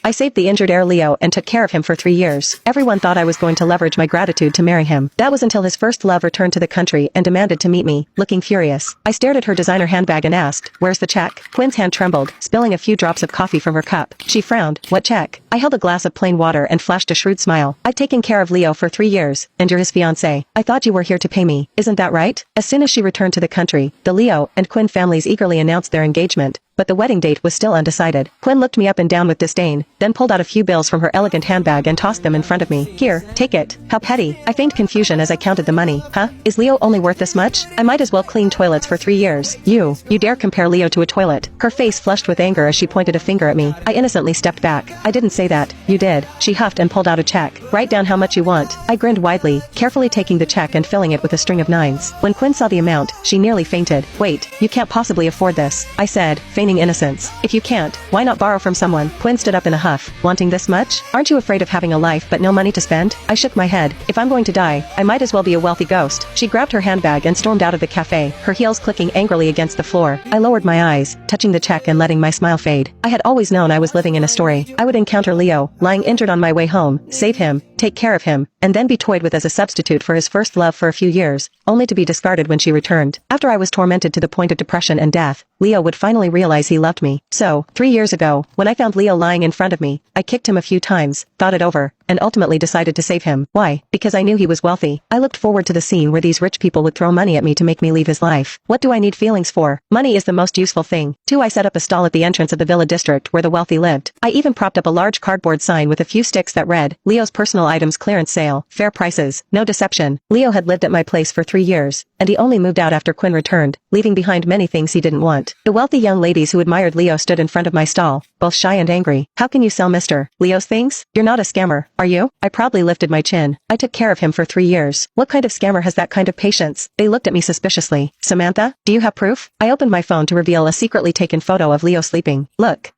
I saved the injured heir Leo and took care of him for 3 years. Everyone thought I was going to leverage my gratitude to marry him. That was until his first love returned to the country and demanded to meet me, looking furious. I stared at her designer handbag and asked, "Where's the check?" Quinn's hand trembled, spilling a few drops of coffee from her cup. She frowned. "What check?" I held a glass of plain water and flashed a shrewd smile. "I've taken care of Leo for 3 years, and you're his fiancé. I thought you were here to pay me. Isn't that right?" As soon as she returned to the country, the Leo and Quinn families eagerly announced their engagement. But the wedding date was still undecided. Quinn looked me up and down with disdain, then pulled out a few bills from her elegant handbag and tossed them in front of me. "Here, take it." How petty. I feigned confusion as I counted the money. Huh? Is Leo only worth this much? I might as well clean toilets for 3 years. You dare compare Leo to a toilet? Her face flushed with anger as she pointed a finger at me. I innocently stepped back. "I didn't say that. You did." She huffed and pulled out a check. "Write down how much you want." I grinned widely, carefully taking the check and filling it with a string of nines. When Quinn saw the amount, she nearly fainted. "Wait, you can't possibly afford this," I said, feigning innocence. "If you can't, why not borrow from someone?" Quinn stood up in a huff. "Wanting this much? Aren't you afraid of having a life but no money to spend?" I shook my head. "If I'm going to die, I might as well be a wealthy ghost." She grabbed her handbag and stormed out of the cafe, her heels clicking angrily against the floor. I lowered my eyes, touching the check and letting my smile fade. I had always known I was living in a story. I would encounter Leo, lying injured on my way home, save him, take care of him, and then be toyed with as a substitute for his first love for a few years, only to be discarded when she returned. After I was tormented to the point of depression and death, Leo would finally realize he loved me. So, 3 years ago, when I found Leo lying in front of me, I kicked him a few times, thought it over, and ultimately decided to save him. Why? Because I knew he was wealthy. I looked forward to the scene where these rich people would throw money at me to make me leave his life. What do I need feelings for? Money is the most useful thing. 2. I set up a stall at the entrance of the villa district where the wealthy lived. I even propped up a large cardboard sign with a few sticks that read, "Leo's personal items clearance sale, fair prices, no deception." Leo had lived at my place for 3 years, and he only moved out after Quinn returned, leaving behind many things he didn't want. The wealthy young ladies who admired Leo stood in front of my stall, both shy and angry. "How can you sell Mr. Leo's things? You're not a scammer, are you?" I proudly lifted my chin. "I took care of him for 3 years. What kind of scammer has that kind of patience?" They looked at me suspiciously. "Samantha, do you have proof?" I opened my phone to reveal a secretly taken photo of Leo sleeping. Look,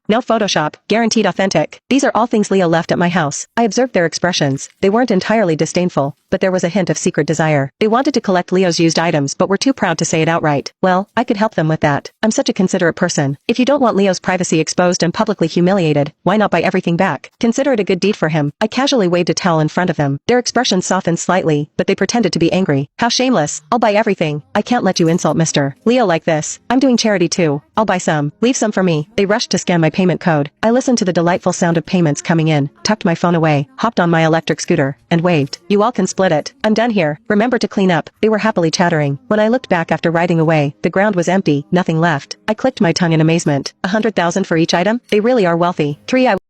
no Photoshop, guaranteed authentic. These are all things Leo left at my house." I observed their expressions. They weren't entirely disdainful, but there was a hint of secret desire. They wanted to collect Leo's used items but were too proud to say it outright. Well, I could help them with that. I'm such a considerate person. If you don't want Leo's privacy exposed and publicly humiliated, why not buy everything back? Consider it a good deed for him. I casually waved a towel in front of them. Their expressions softened slightly, but they pretended to be angry. "How shameless. I'll buy everything. I can't let you insult Mr. Leo like this. I'm doing charity too. I'll buy some. Leave some for me." They rushed to scan my payment code. I listened to the delightful sound of payments coming in, tucked my phone away, hopped on my electric scooter, and waved. "You all can split it. I'm done here. Remember to clean up." They were happily chattering. When I looked back after riding away, the ground was empty, nothing left. I clicked my tongue in amazement. 100,000 for each item? They really are wealthy. 3. I